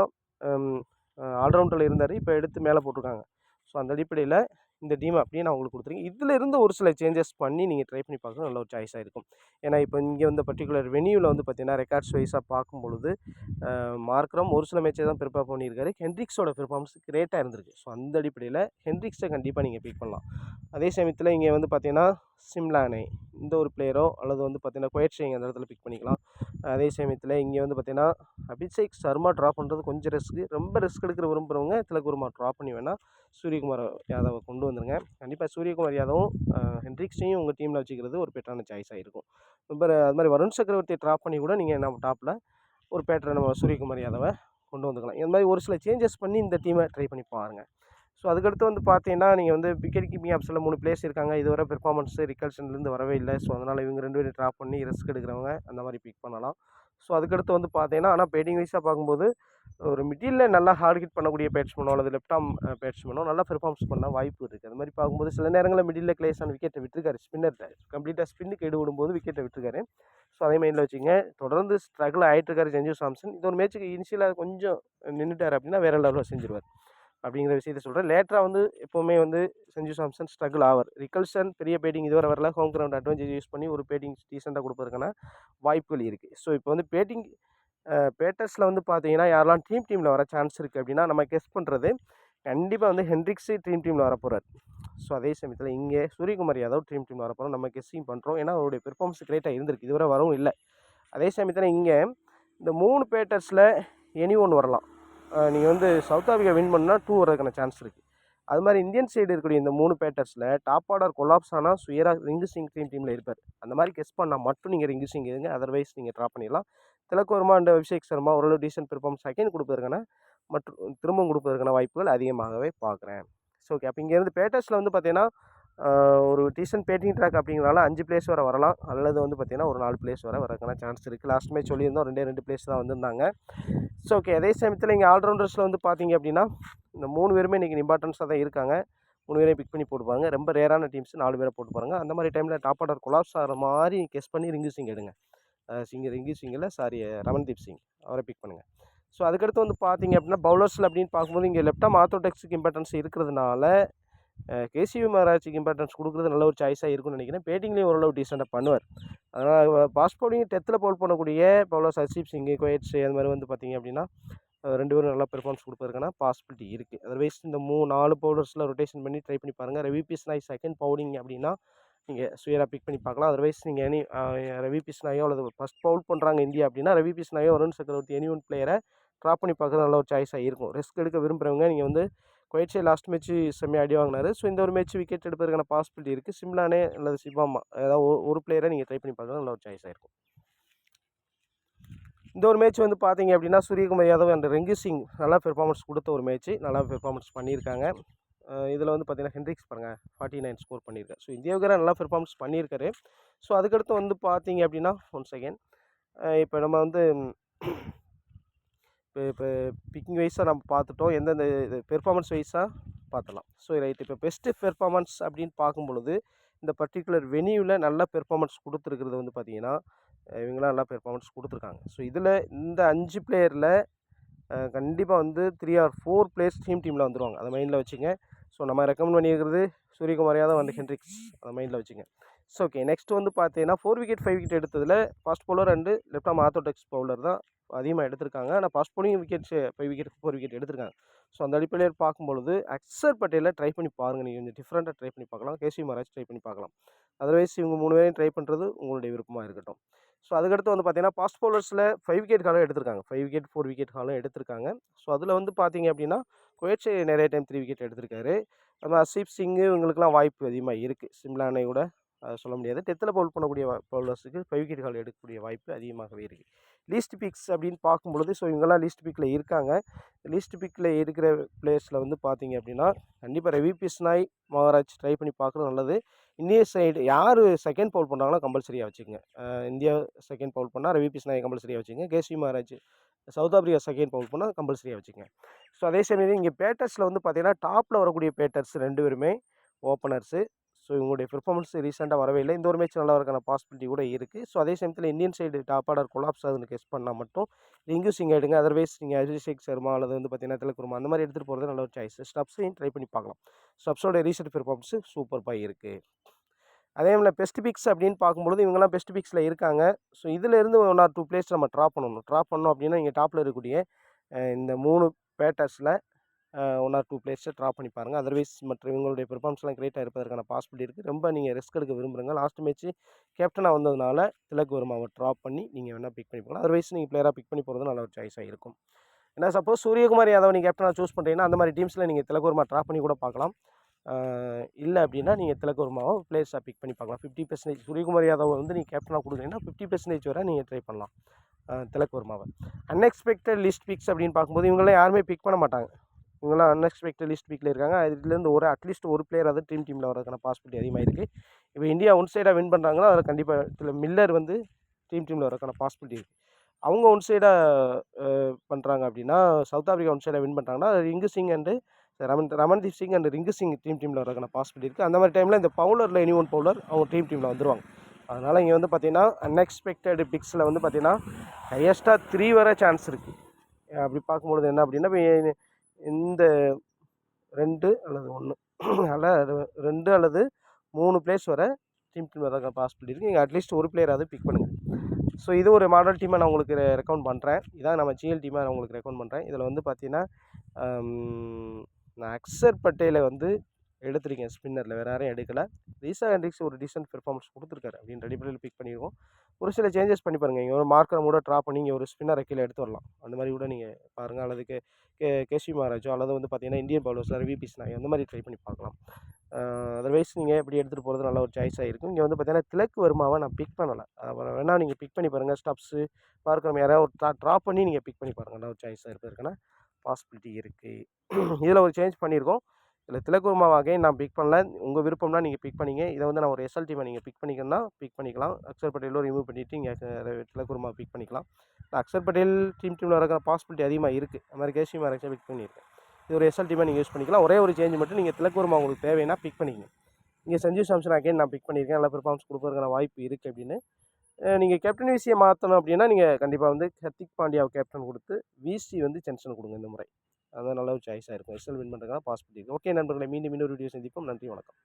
ஆல்ரவுண்டரில் இருந்தார், இப்போ எடுத்து மேலே போட்டிருக்காங்க. ஸோ அந்த அடிப்படையில் இந்த டீம் அப்படியே நான் உங்களுக்கு கொடுத்துருக்கேன். இதில் இருந்து ஒரு சில சேஞ்சஸ் பண்ணி நீங்கள் ட்ரை பண்ணி பார்க்குறது நல்ல ஒரு சாய்ஸாக இருக்கும். ஏன்னா இப்போ இங்கே வந்து பர்டிகுலர் வென்யூவில் வந்து பார்த்திங்கன்னா ரெக்கார்ட்ஸ் வைஸாக பார்க்கும்பொழுது மார்க்ரம் ஒரு சில மேட்சை தான் ப்ரிப்பேர் பண்ணியிருக்காரு. ஹென்ட்ரிக்ஸோட பெர்ஃபார்மன்ஸ் கிரேட்டாக இருந்திருக்கு. ஸோ அந்த அடிப்படையில் ஹென்ட்ரிக்ஸை கண்டிப்பாக நீங்கள் பிக் பண்ணலாம். அதே சமயத்தில் இங்கே வந்து பார்த்திங்கன்னா சிம்லானே இந்த ஒரு பிளேயரோ அல்லது வந்து பார்த்திங்கன்னா குயட்ஷிங் அந்த இடத்துல பிக் பண்ணிக்கலாம். அதே சமயத்தில் இங்கே வந்து பார்த்திங்கன்னா அபிஷேக் சர்மா ட்ராப் பண்ணுறது கொஞ்சம் ரிஸ்க்கு. ரொம்ப ரிஸ்க் எடுக்கிற விரும்புகிறவங்க திலகுர்மா ட்ராப் பண்ணி வேணால் சூரியகுமார் யாதவை கொண்டு வந்துருங்க. கண்டிப்பாக சூரியகுமார் யாதவும் ஹென்ட்ரிக்ஸையும் உங்கள் டீமில் வச்சுக்கிறது ஒரு பெட்டரான சாய்ஸாக இருக்கும். அது மாதிரி வருண் சக்கரவர்த்தியை ட்ராப் பண்ணி கூட நீங்கள் நம்ம டாப்பில் ஒரு பேட்டரை நம்ம சூரியகுமார் யாதவை கொண்டு வந்துக்கலாம். இந்த மாதிரி ஒரு சில சேஞ்சஸ் பண்ணி இந்த டீமை ட்ரை பண்ணி பாருங்கள். ஸோ அதுக்கடுத்து வந்து பார்த்தீங்கன்னா நீங்கள் வந்து விக்கெட் கீப்பிங் ஆப்ஷனில் 3 பிளேயர்ஸ் இருக்காங்க. இதுவரை பெர்ஃபார்மன்ஸு ரிகல்ஷன்லேருந்து வரவே இல்லை. ஸோ அதனால் இவங்க 2 பேரும் ட்ராப் பண்ணி ரிஸ்க் எடுக்கிறவங்க அந்த மாதிரி பிக் பண்ணலாம். ஸோ அதுக்கடுத்து வந்து பார்த்தீங்கன்னா ஆனால் பேட்டிங் வைஸாக பார்க்கும்போது ஒரு மிடில் நல்லா ஹார்ட் ஹிட் பண்ணக்கூடிய பேட்ஸ்மேனோ அல்லது லெஃப்ட் ஆர்ம் பேட்ஸ்மேனோ நல்லா பெர்ஃபார்மன்ஸ் பண்ண வாய்ப்பு இருக்குது. அது மாதிரி பார்க்கும்போது சில நேரங்களில் மிடில் கிளேஸான விக்கெட்டை விட்டுருக்காரு. ஸ்பின்னர்கிட்ட கம்ப்ளீட்டாக ஸ்பின்னுக்கு எடு விடும்போது விக்கெட்டை விட்டுருக்காரு. ஸோ அதே மைண்டில் வச்சுங்க. தொடர்ந்து ஸ்ட்ரகிள் ஆகிட்டுருக்காரு சஞ்சு சாம்சன். இது ஒரு மேட்ச்சுக்கு இனிஷியலாக கொஞ்சம் நின்றுட்டார் அப்படின்னா வேறு லெவலில் செஞ்சுருவார் அப்படிங்கிற விஷயத்த சொல்கிறேன். லேட்டராக வந்து எப்போவுமே வந்து சஞ்சு சாம்சன் ஸ்ட்ரகிள் ஆவார். ரிகல்சன் பெரிய பேட்டிங் இதுவரை வரல. ஹோம் கிரவுண்ட் அட்வான்டேஜ் யூஸ் பண்ணி ஒரு பேட்டிங் டீசெண்டாக கொடுப்பதற்கான வாய்ப்புகள் இருக்குது. ஸோ இப்போ வந்து பேட்டர்ஸில் வந்து பார்த்தீங்கன்னா யாரெல்லாம் டீமில் வர சான்ஸ் இருக்குது அப்படின்னா நம்ம கெஸ் பண்ணுறது கண்டிப்பாக வந்து ஹென்ட்ரிக்ஸு டீமில் வர போகிறார். ஸோ அதே சமயத்தில் இங்கே சூரியகுமார் யாதவ் டீமில் வர போகிறோம் நம்ம கெஸ்ஸிங் பண்ணுறோம். ஏன்னா அவருடைய பெர்ஃபார்மன்ஸ் கிரேட்டாக இருந்திருக்கு, இதுவரை வரவும் இல்லை. அதே சமயத்தில் இங்கே இந்த 3 பேட்டர்ஸில் எனி ஒன்று வரலாம். நீங்கள் வந்து சவுத் ஆஃப்ரிக்கா வின் பண்ணால் 2 வரதுக்கான சான்ஸ் இருக்குது. அது மாதிரி இந்தியன் சைடு இருக்கக்கூடிய இந்த 3 பேட்டர்ஸில் டாப் ஆர்டர் கொலாப்ஸ் ஆனால் ரிங்கு சிங் டீமில் இருப்பார். அந்த மாதிரி கெஸ் பண்ணால் மட்டும் நீங்கள் ரிங்கு சிங் இருங்க. அதர்வைஸ் நீங்கள் ட்ராப் பண்ணிடலாம். திலகுவர்மா அண்ட் அபிஷேக் சர்மா ஓரளவு டீசென்ட் பெர்ஃபார்மன்ஸ் செகண்ட் கொடுப்பதற்கான மற்றும் திரும்பவும் கொடுப்பதற்கான வாய்ப்புகள் அதிகமாகவே பார்க்குறேன். So okay. அப்போ இங்கேருந்து பேட்டர்ஸில் வந்து பார்த்தீங்கன்னா ஒரு டீசென்ட் பேட்டிங் ட்ராக் அப்படிங்கிறனால 5 பிளேஸ் வரை வரலாம். அல்லது வந்து பார்த்திங்கன்னா ஒரு 4 பிளேஸ் வரை வரதுக்கான சான்ஸ் இருக்குது. லாஸ்ட் மேட்ச் சொல்லியிருந்தோம் 2 பிளேஸ் தான் வந்திருந்தாங்க. So okay. அதே சமயத்தில் இங்கே ஆல்ரவுண்டர்ஸில் வந்து பார்த்தீங்க அப்படின்னா இந்த 3 பேருமே இன்றைக்கி இம்பார்ட்டன்ஸாக தான் இருக்காங்க. 3 பேரையும் பிக் பண்ணி போட்டுப்பாங்க. ரொம்ப ரேரான டீம்ஸ் 4 பேரை போட்டு பாருங்க. அந்த மாதிரி டைமில் டாப் ஆர்டர் கொலாப்ஸ் ஆகிற மாதிரி கெஸ் பண்ணி ரிங்கு சிங் எடுங்க. ரிங்கு சிங்கில் ரமன்தீப் சிங் அவரை பிக் பண்ணுங்கள். ஸோ அதுக்கடுத்து வந்து பார்த்தீங்க அப்படின்னா பவுலர்ஸில் அப்படின்னு பார்க்கும்போது இங்கே லெஃப்ட் ஆர்ம் ஆர்த்தோடாக்ஸுக்கு இம்பார்ட்டன்ஸ் இருக்கிறதுனால கேசிவி மகாராஜுக்கு இம்பார்ட்டன்ஸ் கொடுக்குறது நல்ல ஒரு சாய்ஸாக இருக்கும்னு நினைக்கிறேன். பேட்டிங்லேயும் ஓரளவு டீசெண்டாக பண்ணுவார். அதனால் பாஸ் பவுலிங் 10th பவுல் பண்ணக்கூடிய பவுலர்ஸ் ஹர்ஷீப் சிங், குயட்ஸ் அது மாதிரி வந்து பார்த்திங்க அப்படின்னா 2 பேரும் நல்லா பெர்ஃபார்மன்ஸ் கொடுப்பதற்கான பாசிபிலிட்டி இருக்குது. அதர்வைஸ் இந்த 4 பவுலர்ஸில் ரொட்டேஷன் பண்ணி ட்ரை பண்ணி பாருங்கள். ரவி பிஷ்னாய் செகண்ட் பவுலிங் அப்படின்னா நீங்கள் சுயராக பிக் பண்ணி பார்க்கலாம். அதர்வைஸ் நீங்கள் ரவி பிஷ்னாயோ அல்லது ஃபஸ்ட் பவுல் பண்ணுறாங்க இந்தியா அப்படின்னா ரவி பிஷ்னாயோ வருண் சக்கரவர்த்தி எனி ஒன் பிளேயரை ட்ராப் பண்ணி பார்க்குறது நல்ல ஒரு சாய்ஸாக இருக்கும். ரிஸ்க் எடுக்க விரும்புகிறவங்க நீங்கள் வந்து குயட்ஸே லாஸ்ட் மேட்ச்சு செம்மையாக அடி வாங்கினார். ஸோ இந்த ஒரு மேட்ச் விக்கெட் எடுப்பதற்கான பாசிபிலிட்டி இருக்குது. சிம்லானே அல்லது சிவாமா ஏதாவது ஒரு பிளேயரை நீங்கள் ட்ரை பண்ணி பார்க்குறது நல்ல ஒரு சாய்ஸாக இருக்கும். இந்த ஒரு மேட்ச் வந்து பார்த்தீங்க அப்படின்னா சூரியகுமார் யாதவ் அண்ட் ரிங்கு சிங் நல்லா பெர்ஃபார்மன்ஸ் கொடுத்த ஒரு மேட்ச்சு. நல்லா பெர்ஃபார்மன்ஸ் பண்ணியிருக்காங்க. இதில் வந்து பார்த்திங்கன்னா ஹென்ட்ரிக்ஸ் பாருங்கள் 49 ஸ்கோர் பண்ணியிருக்காரு. ஸோ இந்தியாவுக்கு நல்லா பெர்ஃபார்மன்ஸ் பண்ணியிருக்காரு. ஸோ அதுக்கடுத்து வந்து பார்த்தீங்க அப்படின்னா ஒன் செகண்ட் இப்போ நம்ம வந்து இப்போ பிக்கிங் வைஸாக நம்ம பார்த்துட்டோம். எந்தெந்த இது பெர்ஃபார்மன்ஸ் வைஸாக பார்த்துலாம். So right. இப்போ பெஸ்ட்டு பெர்ஃபார்மன்ஸ் அப்படின்னு பார்க்கும்பொழுது இந்த பர்டிகுலர் வென்யூவில் நல்ல பெர்ஃபார்மன்ஸ் கொடுத்துருக்கிறது வந்து பார்த்திங்கன்னா இவங்களாம் நல்லா பெர்ஃபார்மன்ஸ் கொடுத்துருக்காங்க. ஸோ இதில் இந்த 5 பிளேயரில் கண்டிப்பாக வந்து 3 ஆர் 4 பிளேயர்ஸ் டீமில் வந்துடுவாங்க. அதை மைண்டில் வச்சுங்க. ஸோ நம்ம ரெக்கமெண்ட் பண்ணியிருக்கிறது சூரியகுமார் யாதவ் வந்து ஹென்ட்ரிக்ஸ், அதை மைண்டில் வச்சுங்க. ஸோ ஓகே, நெக்ஸ்ட் வந்து பார்த்தீங்கன்னா 4 விக்கெட் 5 விக்கெட் எடுத்ததில் fast bowler and left arm orthodox bowler தான் அதிகமாக எடுத்திருக்காங்க. ஆனால் fast bowling wickets 5 wicket 4 wicket எடுத்திருக்காங்க. ஸோ அந்த அடிப்படையில் பார்க்கும்பொழுது அக்சர் பட்டேலை ட்ரை பண்ணி பாருங்கள். நீங்கள் கொஞ்சம் டிஃப்ரெண்ட்டாக ட்ரை பண்ணி பார்க்கலாம். கேசி மகாராஜ் ட்ரை பண்ணி பார்க்கலாம். அதர்வைஸ் இவங்க 3 பேரையும் ட்ரை பண்ணுறது உங்களுடைய விருப்பமாக இருக்கட்டும். ஸோ அதுக்கடுத்து வந்து பார்த்தீங்கன்னா ஃபாஸ்ட் பவுலர்ஸில் 5 விக்கெட் காலம் எடுத்திருக்காங்க. 5 விக்கெட் 4 விக்கெட் காலம் எடுத்திருக்காங்க. ஸோ அதில் வந்து பார்த்தீங்க அப்படின்னா குவேட்ஷே நிறைய டைம் 3 விக்கெட் எடுத்திருக்காரு. நம்ம அசீப் சிங்கு இவங்களுக்குலாம் வாய்ப்பு அதிகமாக இருக்குது. சிம்லானை கூட சொல்ல முடியாது. டெத்தில் பவுல் பண்ணக்கூடிய பவுலர்ஸுக்கு 5 விக்கெட் கால் எடுக்கக்கூடிய வாய்ப்பு அதிகமாகவே இருக்குது. லீஸ்ட் பிக்ஸ் அப்படின்னு பார்க்கும்பொழுது ஸோ இவங்கெல்லாம் லீஸ்ட் பிக்கில் இருக்காங்க. லீஸ்ட் பிக்கில் இருக்கிற பிளேயர்ஸில் வந்து பார்த்தீங்க அப்படின்னா கண்டிப்பாக ரவி பிஷ்னாய், மகாராஜ் ட்ரை பண்ணி பார்க்குறது நல்லது. இந்திய சைடு யார் செகண்ட் பவுல் பண்ணுறாங்களோ கம்பல்சரியாக வச்சுக்கோங்க. இந்தியா செகண்ட் பவுல் பண்ணால் ரவி பிஷ்னாய் கம்பல்சரியாக வச்சுக்கோங்க. Keshav Maharaj South Africa second bowl பண்ணால் கம்பல்சரியாக வச்சுக்கோங்க. ஸோ அதே சமயம் இங்கே பேட்டர்ஸில் வந்து பார்த்தீங்கன்னா டாப்பில் வரக்கூடிய பேட்டர்ஸ் 2 பேருமே ஓப்பனர்ஸு. ஸோ இவங்களுடைய பெர்ஃபார்மன்ஸ் ரீசெண்டாக வரவே இல்லை. இந்த ஒரு மேட்ச் நல்லா வரக்கான பாசிபிலிட்டி கூட இருக்குது. ஸோ அதே சமயத்தில் Indian side top order collapse ஆகுதுன்னு கெஸ் பண்ணால் மட்டும் ரிங்கு சிங் எடுங்க. அதர்வைஸ் நீங்கள் அபிஷேக் சர்மா அல்லது வந்து பார்த்தீங்கன்னா திலக்குர்மா அந்த மாதிரி எடுத்துகிட்டு போகிறது நல்ல ஒரு சாய்ஸ். ஸ்டப்ஸையும் ட்ரை பண்ணி பார்க்கலாம். ஸ்டப்ஸோட ரீசெண்ட் பெர்ஃபார்மன்ஸு சூப்பராக இருக்குது. அதே மாதிரி பெஸ்ட் பிக்ஸ் அப்படின்னு பார்க்கும்பொழுது இவங்கெல்லாம் பெஸ்ட் பிக்ஸில் இருக்காங்க. ஸோ இதிலேருந்து 1 ஆர் 2 பிளேஸ் நம்ம ட்ராப் பண்ணணும் அப்படின்னா இங்கே டாப்பில் இருக்கக்கூடிய இந்த 3 பேட்டர்ஸில் 1 ஆர் 2 பிளேஸை ட்ராப் பண்ணி பாருங்கள். அதர்வைஸ் மற்ற இவங்களுடைய பெர்ஃபார்மன்ஸ்லாம் கிரேட்டாக இருப்பதற்கான பாசிபிலிட்டி இருக்குது. ரொம்ப நீங்கள் ரிஸ்க் எடுக்க விரும்புகிறீங்க. லாஸ்ட் மேட்ச்சு கேப்டனாக வந்ததுனால திலக் வர்மாவை ட்ராப் பண்ணி நீங்கள் வேணால் பிக் பண்ணி போகலாம். அதர்வைஸ் நீங்கள் பிளேயராக பிக் பண்ணி போகிறது நல்ல ஒரு சாய்ஸாக இருக்கும். ஏன்னா சப்போஸ் சூரியகுமார் யாதவ் நீங்கள் கேப்டனாக சூஸ் பண்ணுறீங்கன்னா அந்த மாதிரி டீம்ஸில் நீங்கள் திலக் வர்மா ட்ராப் பண்ணி கூட பார்க்கலாம். இல்லை அப்படின்னா நீங்கள் திலக் வர்மாவை பிளேயர்ஸாக பிக் பண்ணி பார்க்கலாம். 50% சூரியகுமார் யாதவ் வந்து நீங்கள் கேப்டனாக கொடுக்குறீங்கன்னா 50% வரை நீங்கள் ட்ரை பண்ணலாம் திலக் வர்மாவை. அன்எக்ஸ்பெக்டட் லிஸ்ட் பிக்ஸ் அப்படின்னு பார்க்கும்போது இவங்களாம் யாருமே பிக் பண்ண மாட்டாங்க. இவங்களாம் அன்எக்ஸ்பெக்டட் லிஸ்ட் பிக்கில் இருக்காங்க. இதுலேருந்து அட்லீஸ்ட் ஒரு பிளேயர் அது டீமில் வரதுக்கான பாசிபிலிட்டி அதிகமாக இருக்குது. இப்போ இந்தியா ஒன் சைடாக வின் பண்ணுறாங்கன்னா அதில் கண்டிப்பாக இதில் மில்லர் வந்து டீமில் வரதுக்கான பாசிபிலிட்டி இருக்குது. அவங்க ஒன் சைடாக பண்ணுறாங்க அப்படின்னா சவுத் ஆஃப்ரிக்கா ஒன் சைடாக வின் பண்ணுறாங்கன்னா ரிங்கு சிங் அண்டு ரமன்தீப் சிங் அண்ட் ரிங்கு சிங் டீமில் வரதுக்கான பாசிபிலிட்டி இருக்குது. அந்த மாதிரி டைமில் இந்த பவுலரில் எனி ஒன் பவுலர் அவங்க டீமில் வந்துடுவாங்க. அதனால் இங்கே வந்து பார்த்திங்கன்னா அன்எக்ஸ்பெக்டட் பிக்ஸில் வந்து பார்த்திங்கன்னா ஹையஸ்ட்டாக 3 வர சான்ஸ் இருக்குது. அப்படி பார்க்கும்பொழுது என்ன அப்படின்னா இப்போ இந்த 2 அல்லது 1 அதில் 2 அல்லது 3 பிளேஸ் வர டீம் வரதுக்கான பாசிபிலிட்டி இருக்குது. நீங்கள் அட்லீஸ்ட் ஒரு பிளேயராவது பிக் பண்ணுங்கள். ஸோ இது ஒரு மாடல் டீமை நான் உங்களுக்கு ரெக்கமெண்ட் பண்ணுறேன். இதான் நம்ம ஜிஎல் டீமை நான் உங்களுக்கு ரெக்கமெண்ட் பண்ணுறேன். இதில் வந்து பார்த்தீங்கன்னா நான் அக்சர் பட்டேலை வந்து எடுத்துருக்கேன் ஸ்பின்னரில், வேறு யாரையும் எடுக்கலை. ரீசா ஹென்ட்ரிக்ஸ் ஒரு டீசென்ட் பெர்ஃபார்மன்ஸ் கொடுத்துருக்காரு அப்படின்னு அடிப்படையில் பிக் பண்ணிடுவோம். ஒரு சில சேஞ்சஸ் பண்ணி பாருங்கள். இங்கே ஒரு மார்க்கரை கூட ட்ராப் பண்ணி இங்கே ஒரு ஸ்பின்னரை கீழே எடுத்து வரலாம். அந்த மாதிரி கூட நீங்கள் பாருங்கள். அல்லது கேசி மகாராஜோ அல்லது வந்து பார்த்தீங்கன்னா இந்தியன் பவுலர்ஸில் ரவி பிஷ்னாய் அந்த மாதிரி ட்ரை பண்ணி பார்க்கலாம். அதர்வைஸ் நீங்கள் எப்படி எடுத்துகிட்டு போகிறது நல்ல ஒரு சாய்ஸாக இருக்கும். இங்கே வந்து பார்த்தீங்கன்னா திலக் வர்மாவை நான் பிக் பண்ணலை. அப்புறம் வேணால் நீங்கள் பிக் பண்ணி பாருங்கள். ஸ்டப்ஸு பார்க்குறோம் யாராவது ஒரு ட்ராப் பண்ணி நீங்கள் பிக் பண்ணி பாருங்கள். நல்ல ஒரு சாய்ஸாக இருப்பதற்கான பாசிபிலிட்டி இருக்குது. இதில் ஒரு சேஞ்ச் பண்ணியிருக்கோம். இதில் திலக் வர்மாவை அகைன் நான் பிக் பண்ணல. உங்கள் விருப்பம்னா நீங்கள் பிக் பண்ணிங்க. இதை வந்து நான் ஒரு எஸ்எல் டீமை நீங்கள் பிக் பண்ணிக்கணும்னா பிக் பண்ணிக்கலாம். அக்சர் பட்டேலும் ரிமூவ் பண்ணிவிட்டு இங்கே திலக் வர்மாவை பிக் பண்ணிக்கலாம். அக்சர் பட்டேல் டீமில் வரக்கிற பாசிபிலிட்டி அதிகமாக இருக்குது. அது மாதிரி கேசி மகாராஜை பிக் பண்ணியிருக்கேன். இது ஒரு எஸ்எல் டீமை நீங்கள் யூஸ் பண்ணிக்கலாம். ஒரே ஒரு சேஞ்ச் மட்டும் நீங்கள் திலக் வர்மா உங்களுக்கு தேவைன்னா பிக் பண்ணிக்கங்க. இங்கே சஞ்சு சாம்சன் அகைன் நான் பிக் பண்ணியிருக்கேன். நல்லா பெர்ஃபார்மன்ஸ் கொடுப்பதற்கான வாய்ப்பு இருக்குது அப்படின்னு. நீங்கள் கேப்டன் விசியை மாற்றணும் அப்படின்னா நீங்கள் கண்டிப்பாக வந்து ஹர்திக் பாண்டியாவை கேப்டன் கொடுத்து விசி வந்து சென்ஷன் கொடுங்க இந்த முறை. அதுதான் நல்ல ஒரு சாய்ஸாக இருக்கும். எஸ்எல் வின் பண்ணுறதுக்கான பாசிபிலிட்டி இருக்குது. ஓகே நண்பர்களை, மீண்டும் இன்னொரு வீடியோ சந்திப்போம். நன்றி, வணக்கம்.